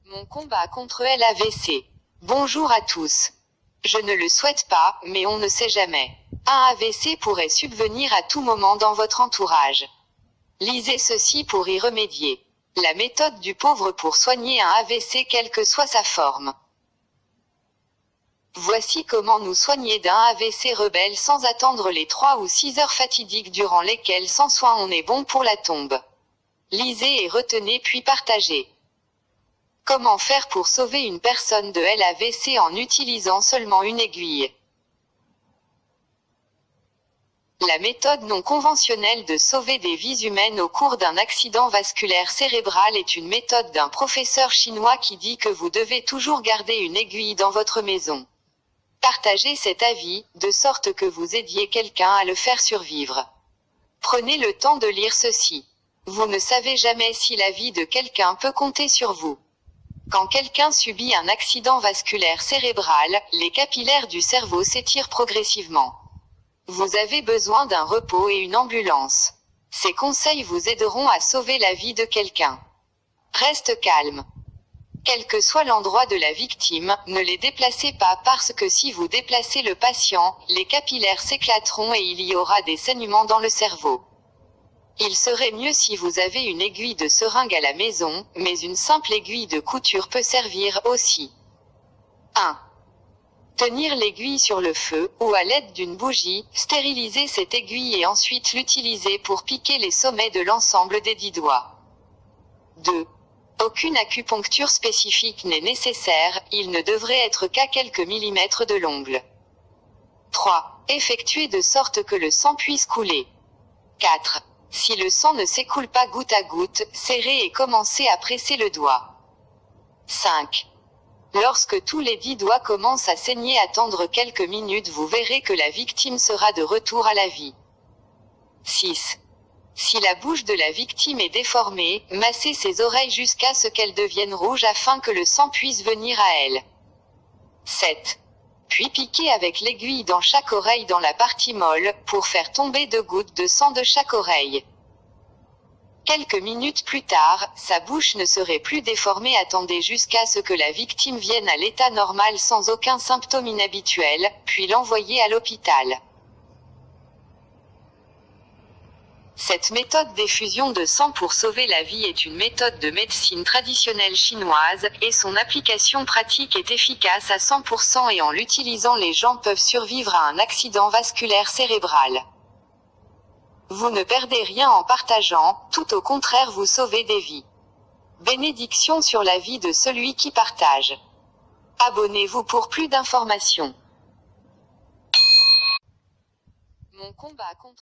Mon combat contre l'AVC. Bonjour à tous. Je ne le souhaite pas, mais on ne sait jamais. Un AVC pourrait subvenir à tout moment dans votre entourage. Lisez ceci pour y remédier. La méthode du pauvre pour soigner un AVC quelle que soit sa forme. Voici comment nous soigner d'un AVC rebelle sans attendre les 3 ou 6 heures fatidiques durant lesquelles sans soin on est bon pour la tombe. Lisez et retenez puis partagez. Comment faire pour sauver une personne de l'AVC en utilisant seulement une aiguille? La méthode non conventionnelle de sauver des vies humaines au cours d'un accident vasculaire cérébral est une méthode d'un professeur chinois qui dit que vous devez toujours garder une aiguille dans votre maison. Partagez cet avis, de sorte que vous aidiez quelqu'un à le faire survivre. Prenez le temps de lire ceci. Vous ne savez jamais si la vie de quelqu'un peut compter sur vous. Quand quelqu'un subit un accident vasculaire cérébral, les capillaires du cerveau s'étirent progressivement. Vous avez besoin d'un repos et une ambulance. Ces conseils vous aideront à sauver la vie de quelqu'un. Reste calme. Quel que soit l'endroit de la victime, ne les déplacez pas parce que si vous déplacez le patient, les capillaires s'éclateront et il y aura des saignements dans le cerveau. Il serait mieux si vous avez une aiguille de seringue à la maison, mais une simple aiguille de couture peut servir aussi. 1. Tenir l'aiguille sur le feu, ou à l'aide d'une bougie, stériliser cette aiguille et ensuite l'utiliser pour piquer les sommets de l'ensemble des 10 doigts. 2. Aucune acupuncture spécifique n'est nécessaire, il ne devrait être qu'à quelques millimètres de l'ongle. 3. Effectuer de sorte que le sang puisse couler. 4. Si le sang ne s'écoule pas goutte à goutte, serrez et commencez à presser le doigt. 5. Lorsque tous les 10 doigts commencent à saigner, attendre quelques minutes, vous verrez que la victime sera de retour à la vie. 6. Si la bouche de la victime est déformée, massez ses oreilles jusqu'à ce qu'elles deviennent rouges afin que le sang puisse venir à elle. 7. Puis piquez avec l'aiguille dans chaque oreille dans la partie molle, pour faire tomber 2 gouttes de sang de chaque oreille. Quelques minutes plus tard, sa bouche ne serait plus déformée. Attendez jusqu'à ce que la victime vienne à l'état normal sans aucun symptôme inhabituel, puis l'envoyez à l'hôpital. Cette méthode d'effusion de sang pour sauver la vie est une méthode de médecine traditionnelle chinoise, et son application pratique est efficace à 100% et en l'utilisant les gens peuvent survivre à un accident vasculaire cérébral. Vous ne perdez rien en partageant, tout au contraire vous sauvez des vies. Bénédiction sur la vie de celui qui partage. Abonnez-vous pour plus d'informations. Mon combat contre